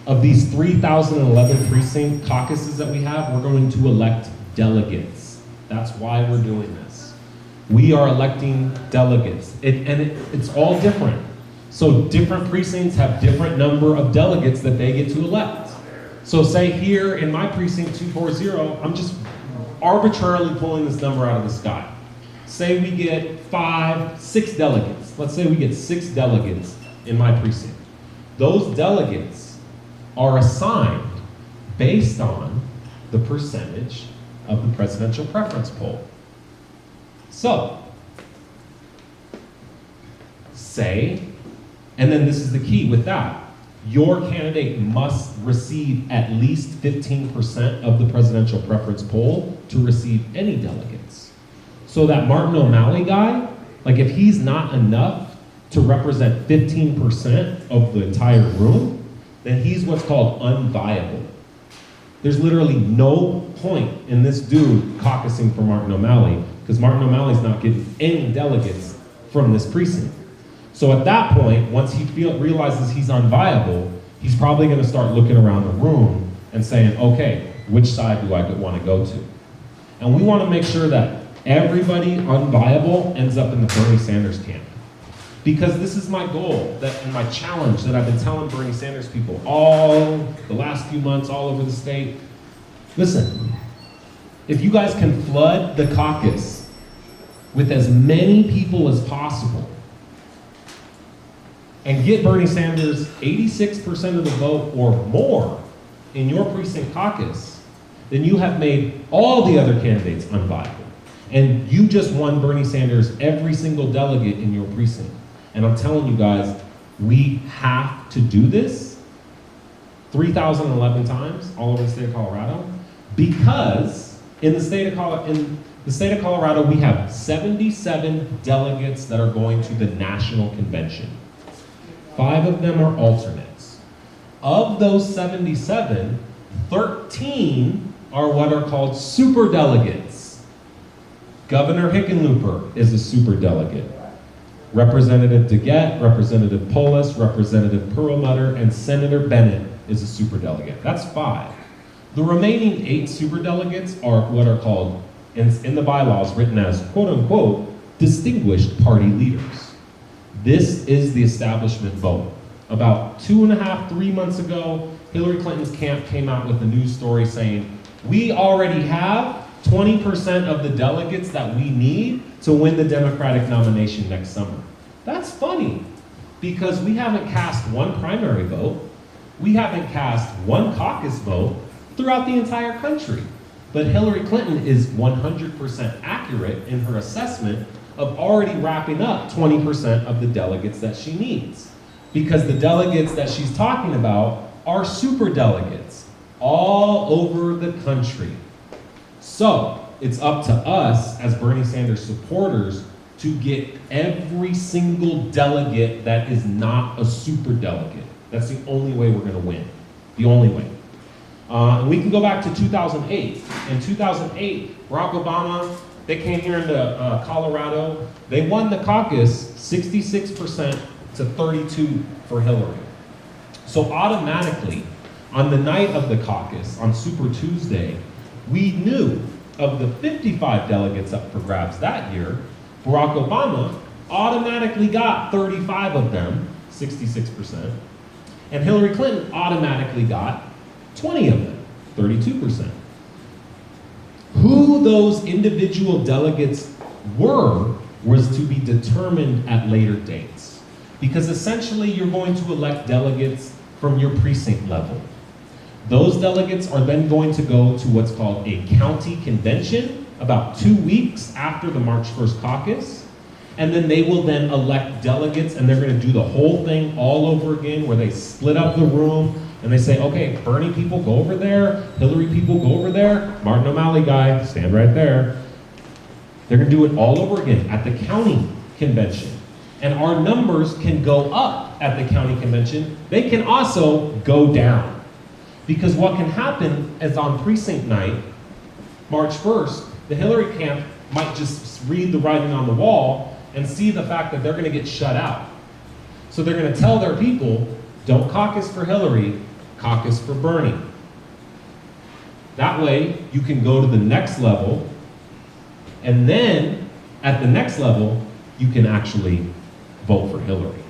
of these 3,011 precinct caucuses that we have, we're going to elect delegates. That's why we're doing this. We are electing delegates, it's all different. So different precincts have different number of delegates that they get to elect. So say here in my precinct 240, I'm just arbitrarily pulling this number out of the sky. Say we get 6 delegates. Let's say we get 6 delegates in my precinct. Those delegates are assigned based on the percentage of the presidential preference poll. So, say, and then this is the key with that, your candidate must receive at least 15% of the presidential preference poll to receive any delegates. So that Martin O'Malley guy, like if he's not enough to represent 15% of the entire room, then he's what's called unviable. There's literally no point in this dude caucusing for Martin O'Malley because Martin O'Malley's not getting any delegates from this precinct. So at that point, once he realizes he's unviable, he's probably gonna start looking around the room and saying, okay, which side do I want to go to? And we wanna make sure that everybody unviable ends up in the Bernie Sanders camp. Because this is my goal and my challenge that I've been telling Bernie Sanders people all the last few months all over the state. Listen, if you guys can flood the caucus with as many people as possible and get Bernie Sanders 86% of the vote or more in your precinct caucus, then you have made all the other candidates unviable. And you just won Bernie Sanders every single delegate in your precinct. And I'm telling you guys, we have to do this 3,011 times all over the state of Colorado because in the state of Colorado, we have 77 delegates that are going to the national convention. 5 of them are alternates. Of those 77, 13 are what are called super delegates. Governor Hickenlooper is a super delegate. Representative DeGette, Representative Polis, Representative Perlmutter, and Senator Bennett is a superdelegate. That's 5. The remaining 8 superdelegates are what are called, in the bylaws, written as, quote unquote, distinguished party leaders. This is the establishment vote. About 2.5, 3 months ago, Hillary Clinton's camp came out with a news story saying, we already have 20% of the delegates that we need to win the Democratic nomination next summer. That's funny, because we haven't cast one primary vote, we haven't cast one caucus vote throughout the entire country. But Hillary Clinton is 100% accurate in her assessment of already wrapping up 20% of the delegates that she needs. Because the delegates that she's talking about are super delegates all over the country. So it's up to us as Bernie Sanders supporters to get every single delegate that is not a super delegate. That's the only way we're gonna win, the only way. And we can go back to 2008. In 2008, Barack Obama, they came here into Colorado. They won the caucus 66% to 32 for Hillary. So automatically, on the night of the caucus, on Super Tuesday, we knew of the 55 delegates up for grabs that year, Barack Obama automatically got 35 of them, 66%, and Hillary Clinton automatically got 20 of them, 32%. Who those individual delegates were was to be determined at later dates. Because essentially you're going to elect delegates from your precinct level. Those delegates are then going to go to what's called a county convention about 2 weeks after the March 1st caucus. And then they will then elect delegates, and they're going to do the whole thing all over again where they split up the room and they say, okay, Bernie people go over there, Hillary people go over there, Martin O'Malley guy, stand right there. They're going to do it all over again at the county convention. And our numbers can go up at the county convention. They can also go down. Because what can happen is on precinct night, March 1st, the Hillary camp might just read the writing on the wall and see the fact that they're going to get shut out. So they're going to tell their people, don't caucus for Hillary, caucus for Bernie. That way, you can go to the next level, and then at the next level, you can actually vote for Hillary.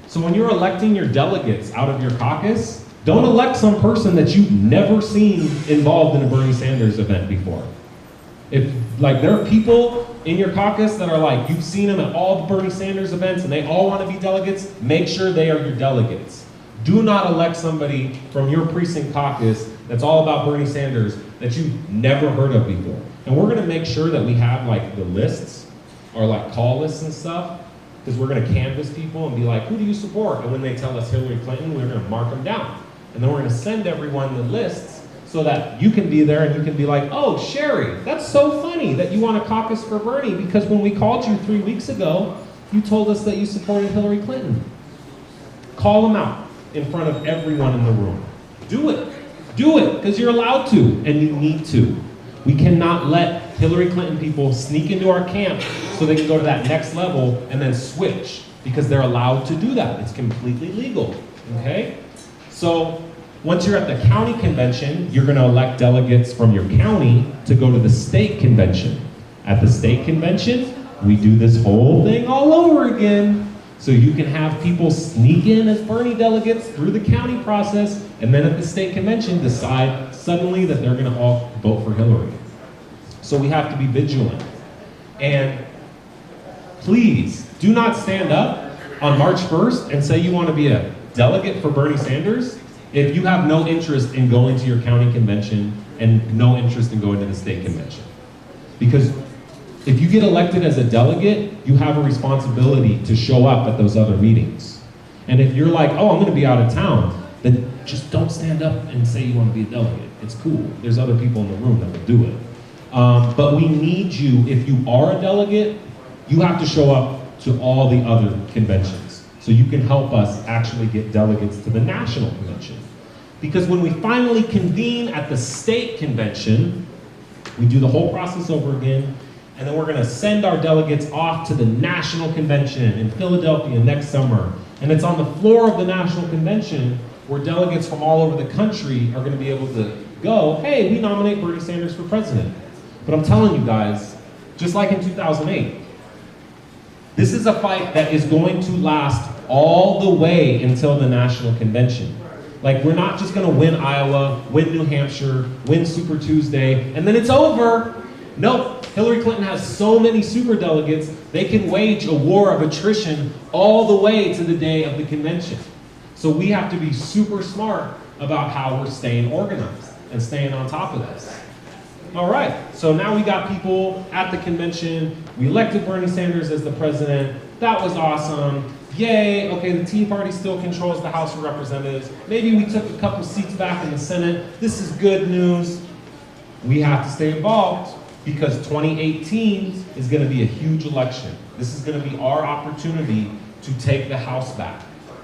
So when you're electing your delegates out of your caucus, don't elect some person that you've never seen involved in a Bernie Sanders event before. If like there are people in your caucus that are like, you've seen them at all the Bernie Sanders events and they all want to be delegates, make sure they are your delegates. Do not elect somebody from your precinct caucus that's all about Bernie Sanders that you've never heard of before. And we're gonna make sure that we have like the lists or like call lists and stuff, because we're gonna canvass people and be like, who do you support? And when they tell us Hillary Clinton, we're gonna mark them down. And then we're gonna send everyone the lists so that you can be there and you can be like, oh, Sherry, that's so funny that you want to caucus for Bernie because when we called you 3 weeks ago, you told us that you supported Hillary Clinton. Call them out in front of everyone in the room. Do it, because you're allowed to and you need to. We cannot let Hillary Clinton people sneak into our camp so they can go to that next level and then switch because they're allowed to do that. It's completely legal, okay? So once you're at the county convention, you're gonna elect delegates from your county to go to the state convention. At the state convention, we do this whole thing all over again. So you can have people sneak in as Bernie delegates through the county process, and then at the state convention decide suddenly that they're gonna all vote for Hillary. So we have to be vigilant. And please, do not stand up on March 1st and say you wanna be a delegate for Bernie Sanders if you have no interest in going to your county convention and no interest in going to the state convention. Because if you get elected as a delegate, you have a responsibility to show up at those other meetings. And if you're like, oh, I'm gonna be out of town, then just don't stand up and say you wanna be a delegate. It's cool, there's other people in the room that will do it. But we need you, if you are a delegate, you have to show up to all the other conventions. So you can help us actually get delegates to the national convention. Because when we finally convene at the state convention, we do the whole process over again, and then we're gonna send our delegates off to the national convention in Philadelphia next summer. And it's on the floor of the national convention where delegates from all over the country are gonna be able to go, hey, we nominate Bernie Sanders for president. But I'm telling you guys, just like in 2008, this is a fight that is going to last all the way until the national convention. Like, we're not just gonna win Iowa, win New Hampshire, win Super Tuesday, and then it's over. Nope, Hillary Clinton has so many super delegates, they can wage a war of attrition all the way to the day of the convention. So we have to be super smart about how we're staying organized and staying on top of this. All right, so now we got people at the convention. We elected Bernie Sanders as the president. That was awesome. Yay, okay, the Tea Party still controls the House of Representatives. Maybe we took a couple seats back in the Senate. This is good news. We have to stay involved because 2018 is going to be a huge election. This is going to be our opportunity to take the House back,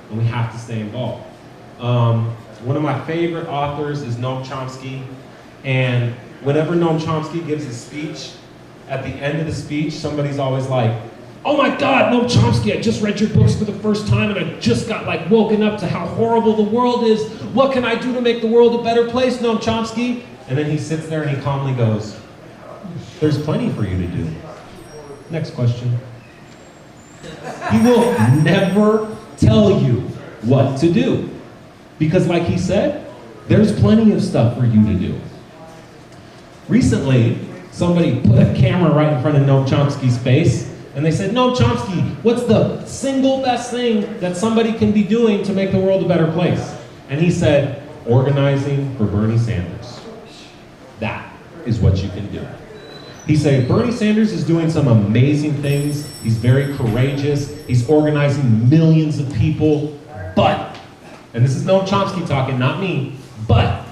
and we have to stay involved. One of my favorite authors is Noam Chomsky, and whenever Noam Chomsky gives a speech, at the end of the speech, somebody's always like, "Oh my God, Noam Chomsky, I just read your books for the first time and I just got like woken up to how horrible the world is. What can I do to make the world a better place, Noam Chomsky?" And then he sits there and he calmly goes, "There's plenty for you to do. Next question." He will never tell you what to do. Because like he said, there's plenty of stuff for you to do. Recently, somebody put a camera right in front of Noam Chomsky's face, and they said, "Noam Chomsky, what's the single best thing that somebody can be doing to make the world a better place?" And he said, "Organizing for Bernie Sanders. That is what you can do." He said, "Bernie Sanders is doing some amazing things. He's very courageous. He's organizing millions of people. But," and this is Noam Chomsky talking, not me, "but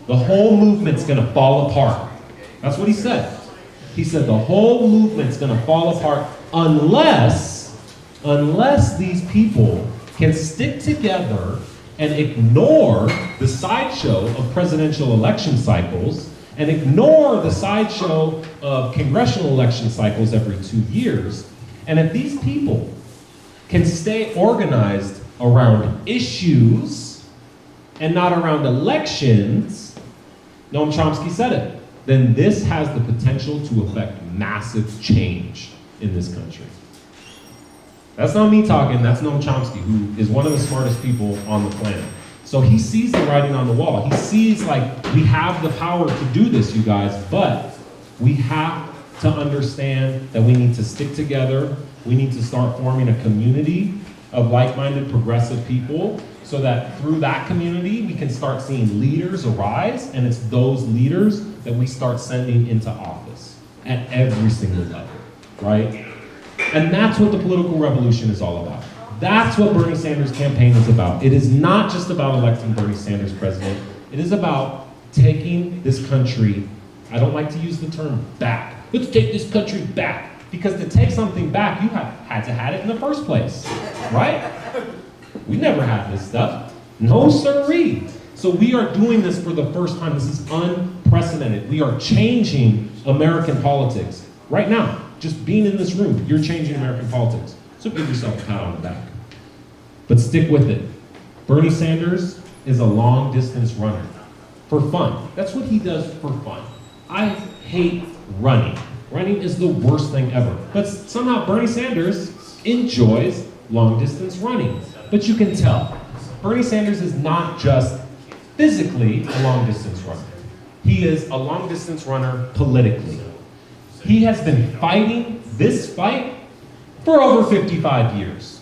the whole movement's gonna fall apart." That's what he said. He said the whole movement's gonna fall apart unless these people can stick together and ignore the sideshow of presidential election cycles and ignore the sideshow of congressional election cycles every 2 years. And if these people can stay organized around issues and not around elections, Noam Chomsky said it, then this has the potential to affect massive change in this country. That's not me talking, that's Noam Chomsky, who is one of the smartest people on the planet. So he sees the writing on the wall. He sees like, we have the power to do this, you guys, but we have to understand that we need to stick together. We need to start forming a community of like-minded progressive people so that through that community, we can start seeing leaders arise, and it's those leaders that we start sending into office at every single level, right? And that's what the political revolution is all about. That's what Bernie Sanders' campaign is about. It is not just about electing Bernie Sanders president. It is about taking this country, I don't like to use the term back. Let's take this country back. Because to take something back, you had to have it in the first place, right? We never had this stuff. No sirree. So we are doing this for the first time. This is unprecedented. We are changing American politics. Right now, just being in this room, you're changing American politics. So give yourself a pat on the back. But stick with it. Bernie Sanders is a long distance runner for fun. That's what he does for fun. I hate running. Running is the worst thing ever. But somehow Bernie Sanders enjoys long distance running. But you can tell, Bernie Sanders is not just physically a long distance runner. He is a long distance runner politically. He has been fighting this fight for over 55 years.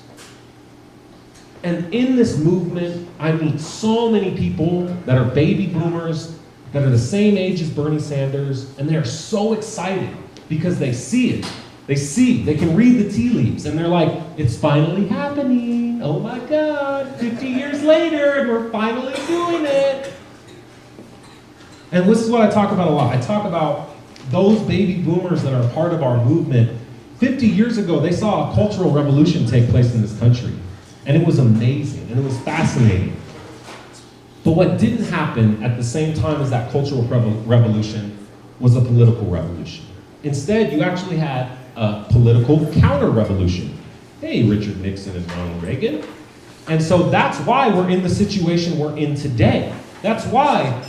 And in this movement, I meet so many people that are baby boomers, that are the same age as Bernie Sanders, and they're so excited because they see it. They can read the tea leaves, and they're like, it's finally happening. Oh my God, 50 years later, and we're finally doing it. And this is what I talk about a lot. I talk about those baby boomers that are part of our movement. 50 years ago, they saw a cultural revolution take place in this country. And it was amazing, and it was fascinating. But what didn't happen at the same time as that cultural revolution was a political revolution. Instead, you actually had a political counter-revolution. Hey, Richard Nixon and Ronald Reagan. And so that's why we're in the situation we're in today. That's why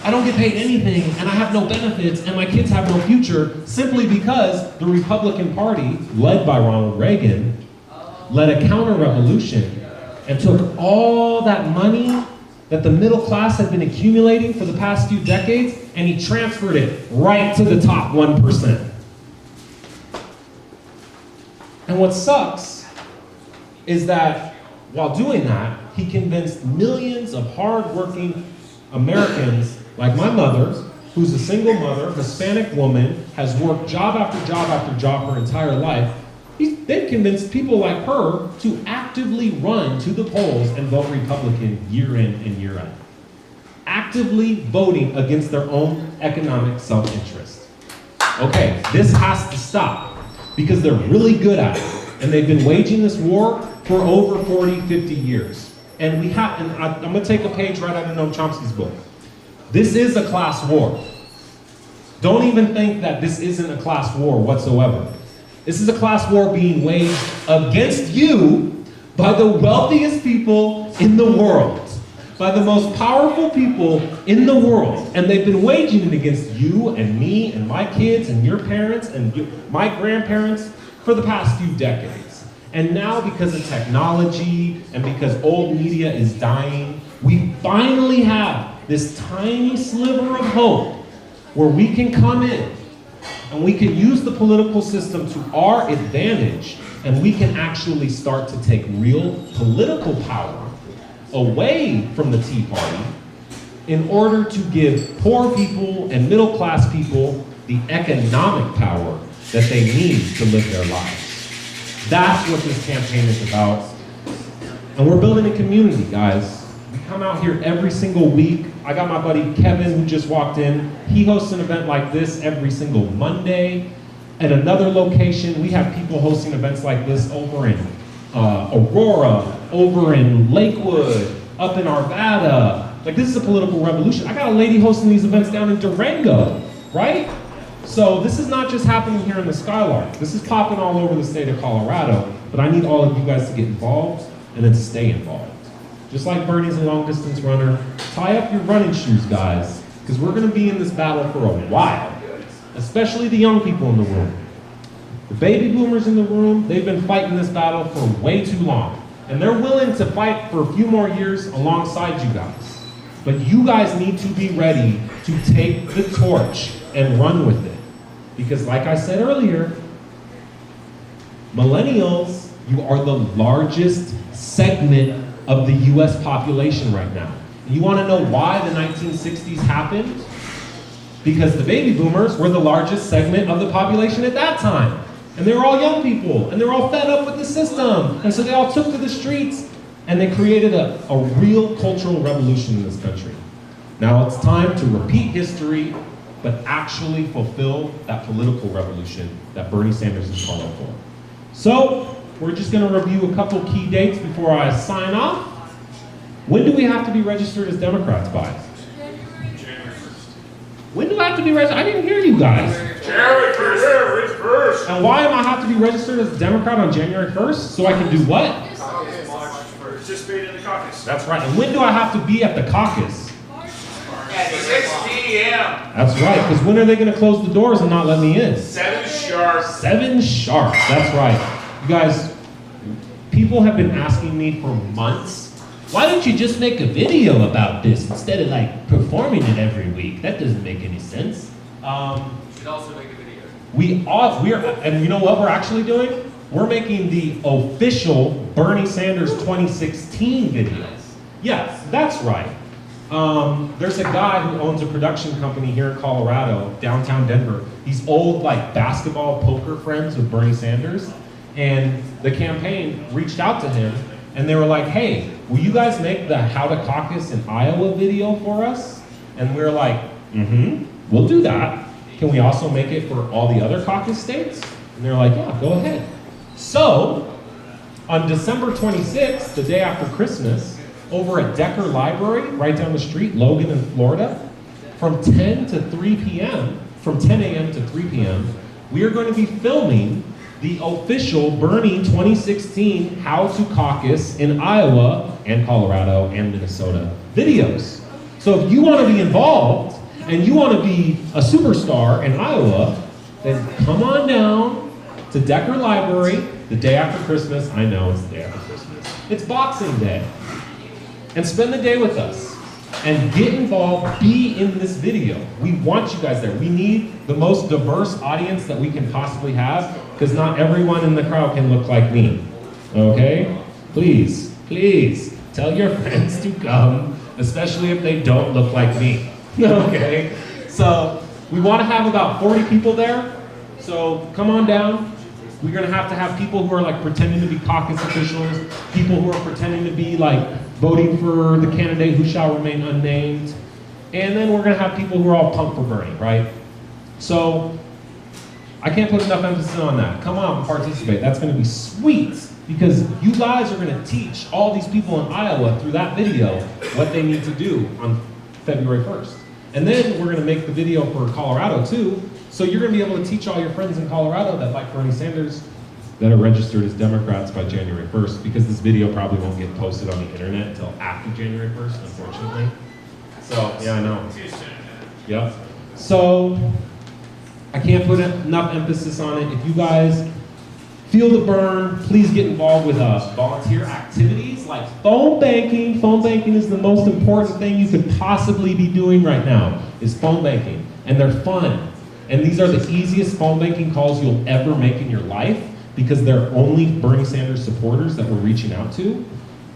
I don't get paid anything, and I have no benefits, and my kids have no future, simply because the Republican Party, led by Ronald Reagan, led a counter-revolution and took all that money that the middle class had been accumulating for the past few decades, and he transferred it right to the top 1%. And what sucks is that while doing that, he convinced millions of hard-working Americans, like my mother, who's a single mother, Hispanic woman, has worked job after job after job her entire life, They've convinced people like her to actively run to the polls and vote Republican year in and year out. Actively voting against their own economic self-interest. Okay, this has to stop because they're really good at it. And they've been waging this war for over 40, 50 years. And I'm gonna take a page right out of Noam Chomsky's book. This is a class war. Don't even think that this isn't a class war whatsoever. This is a class war being waged against you by the wealthiest people in the world, by the most powerful people in the world. And they've been waging it against you and me and my kids and your parents and my grandparents for the past few decades. And now because of technology and because old media is dying, we finally have this tiny sliver of hope where we can come in and we can use the political system to our advantage, and we can actually start to take real political power away from the Tea Party in order to give poor people and middle class people the economic power that they need to live their lives. That's what this campaign is about. And we're building a community, guys. We come out here every single week. I got my buddy Kevin who just walked in. He hosts an event like this every single Monday. At another location, we have people hosting events like this over in Aurora, over in Lakewood, up in Arvada. Like, this is a political revolution. I got a lady hosting these events down in Durango, right? So this is not just happening here in the Skylark. This is popping all over the state of Colorado, but I need all of you guys to get involved and then stay involved. Just like Bernie's a long distance runner, tie up your running shoes, guys, because we're gonna be in this battle for a while, especially the young people in the room. The baby boomers in the room, they've been fighting this battle for way too long. And they're willing to fight for a few more years alongside you guys. But you guys need to be ready to take the torch and run with it. Because like I said earlier, millennials, you are the largest segment of the US population right now. And you wanna know why the 1960s happened? Because the baby boomers were the largest segment of the population at that time. And they were all young people, and they were all fed up with the system. And so they all took to the streets, and they created a real cultural revolution in this country. Now it's time to repeat history, but actually fulfill that political revolution that Bernie Sanders is calling for. So, we're just gonna review a couple key dates before I sign off. When do we have to be registered as Democrats by? January 1st. When do I have to be registered? I didn't hear you guys. January 1st. And why am I have to be registered as a Democrat on January 1st? So I can do what? Participate in the caucus. That's right. And when do I have to be at the caucus? At 6 p.m. That's right, because when are they gonna close the doors and not let me in? 7 sharp. 7 sharp, that's right. You guys, people have been asking me for months, why don't you just make a video about this instead of like performing it every week? That doesn't make any sense. You should also make a video. And you know what we're actually doing? We're making the official Bernie Sanders 2016 videos. Yes, that's right. There's a guy who owns a production company here in Colorado, downtown Denver. He's old like basketball poker friends with Bernie Sanders. And the campaign reached out to him and they were like, hey, will you guys make the How to Caucus in Iowa video for us? And we were like, we'll do that. Can we also make it for all the other caucus states? And they're like, yeah, go ahead. So, on December 26th, the day after Christmas, over at Decker Library, right down the street, Logan in Florida, from 10 to 3 p.m., from 10 a.m. to 3 p.m., we are going to be filming the official Bernie 2016 How to Caucus in Iowa and Colorado and Minnesota videos. So if you want to be involved and you want to be a superstar in Iowa, then come on down to Decker Library the day after Christmas. I know it's the day after Christmas. It's Boxing Day. And spend the day with us and get involved, be in this video. We want you guys there. We need the most diverse audience that we can possibly have because not everyone in the crowd can look like me, okay? Please, please tell your friends to come, especially if they don't look like me, okay? So we want to have about 40 people there, so come on down. We're gonna have to have people who are like pretending to be caucus officials, people who are pretending to be like voting for the candidate who shall remain unnamed. And then we're gonna have people who are all pumped for Bernie, right? So I can't put enough emphasis on that. Come on, participate. That's gonna be sweet because you guys are gonna teach all these people in Iowa through that video what they need to do on February 1st. And then we're gonna make the video for Colorado too. So you're gonna be able to teach all your friends in Colorado that like Bernie Sanders that are registered as Democrats by January 1st, because this video probably won't get posted on the internet until after January 1st, unfortunately. So, yeah, I know. Yep. So, I can't put enough emphasis on it. If you guys feel the burn, please get involved with volunteer activities like phone banking. Phone banking is the most important thing you could possibly be doing right now, is phone banking. And they're fun. And these are the easiest phone banking calls you'll ever make in your life because they're only Bernie Sanders supporters that we're reaching out to.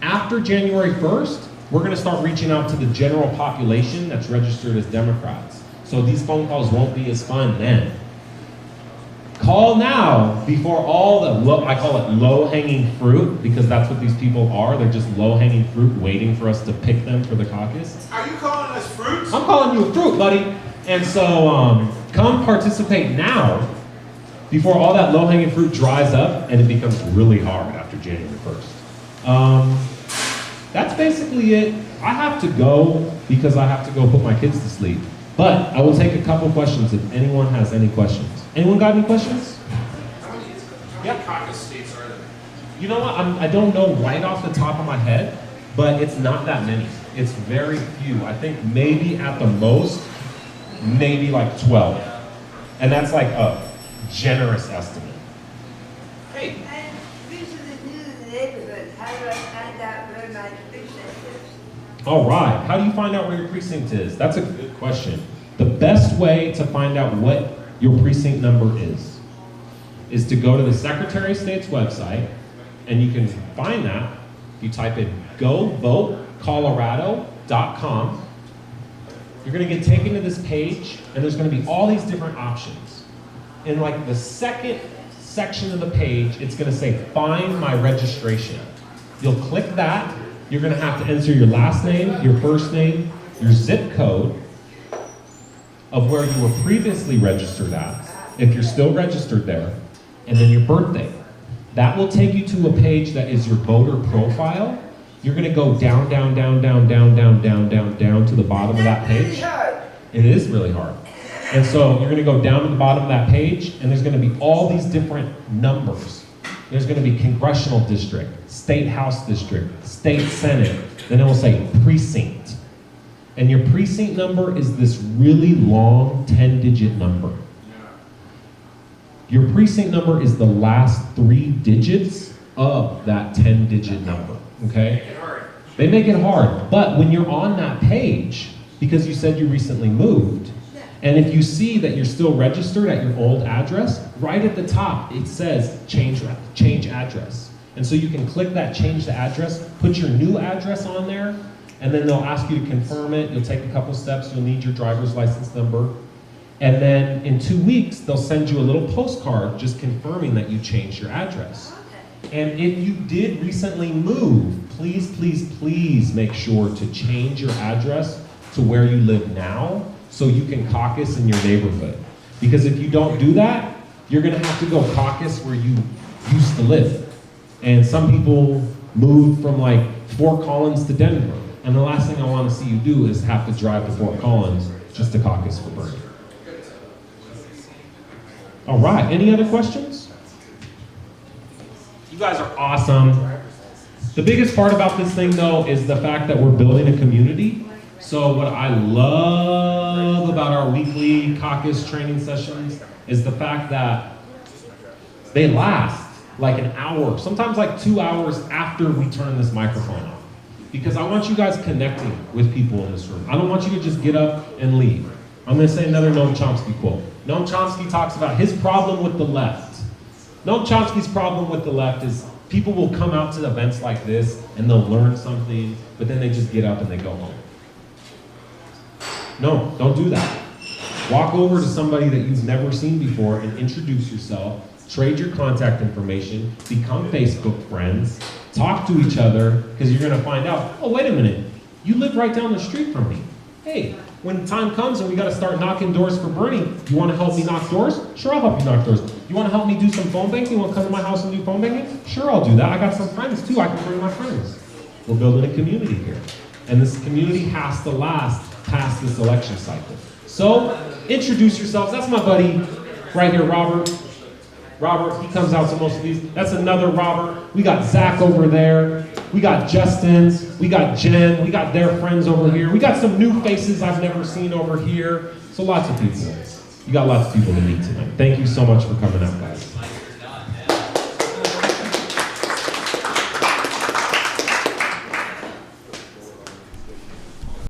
After January 1st, we're gonna start reaching out to the general population that's registered as Democrats. So these phone calls won't be as fun then. Call now before all the, I call it low-hanging fruit, because that's what these people are. They're just low-hanging fruit waiting for us to pick them for the caucus. Are you calling us fruits? I'm calling you a fruit, buddy. And so come participate now before all that low-hanging fruit dries up and it becomes really hard after January 1st. That's basically it. I have to go because I have to go put my kids to sleep. But I will take a couple questions if anyone has any questions. Anyone got any questions? How many caucus states are there? You know what? I don't know right off the top of my head, but it's not that many. It's very few. I think maybe at the most, maybe like 12. And that's like a generous estimate. Hey. I'm recently new to the neighborhood. How do I find out where my precinct is? All right, how do you find out where your precinct is? That's a good question. The best way to find out what your precinct number is to go to the Secretary of State's website, and you can find that. You type in govotecolorado.com. You're gonna get taken to this page, and there's gonna be all these different options. In like the second section of the page, it's gonna say, find my registration. You'll click that. You're gonna have to enter your last name, your first name, your zip code of where you were previously registered at, if you're still registered there, and then your birthday. That will take you to a page that is your voter profile. You're gonna go down, down, down, down, down, down, down, down, down to the bottom of that page. It is really hard. And so you're gonna go down to the bottom of that page, and there's gonna be all these different numbers. There's gonna be congressional district, state house district, state senate, then it will say precinct. And your precinct number is this really long 10-digit number. Your precinct number is the last 3 digits of that 10-digit number, okay? They make it hard, but when you're on that page, because you said you recently moved, and if you see that you're still registered at your old address, right at the top it says change address. And so you can click that change the address, put your new address on there, and then they'll ask you to confirm it. You'll take a couple steps, you'll need your driver's license number. And then in 2 weeks, they'll send you a little postcard just confirming that you changed your address. And if you did recently move, please, please, please make sure to change your address to where you live now so you can caucus in your neighborhood. Because if you don't do that, you're gonna have to go caucus where you used to live. And some people moved from like Fort Collins to Denver. And the last thing I want to see you do is have to drive to Fort Collins just to caucus for Bernie. All right, any other questions? You guys are awesome. The biggest part about this thing though is the fact that we're building a community. So what I love about our weekly caucus training sessions is the fact that they last like an hour, sometimes like 2 hours after we turn this microphone on. Because I want you guys connecting with people in this room. I don't want you to just get up and leave. I'm gonna say another Noam Chomsky quote. Noam Chomsky talks about his problem with the left. Noam Chomsky's problem with the left is people will come out to events like this and they'll learn something, but then they just get up and they go home. No, don't do that. Walk over to somebody that you've never seen before and introduce yourself, trade your contact information, become Facebook friends, talk to each other, because you're gonna find out, oh, wait a minute, you live right down the street from me. Hey, when time comes and we gotta start knocking doors for Bernie, you wanna help me knock doors? Sure, I'll help you knock doors. You wanna help me do some phone banking? You wanna come to my house and do phone banking? Sure, I'll do that. I got some friends too, I can bring my friends. We're building a community here. And this community has to last past this election cycle. So, introduce yourselves. That's my buddy right here, Robert. Robert, he comes out to most of these. That's another Robert. We got Zach over there. We got Justin. We got Jen. We got their friends over here. We got some new faces I've never seen over here. So lots of people. You got lots of people to meet tonight. Thank you so much for coming out, guys.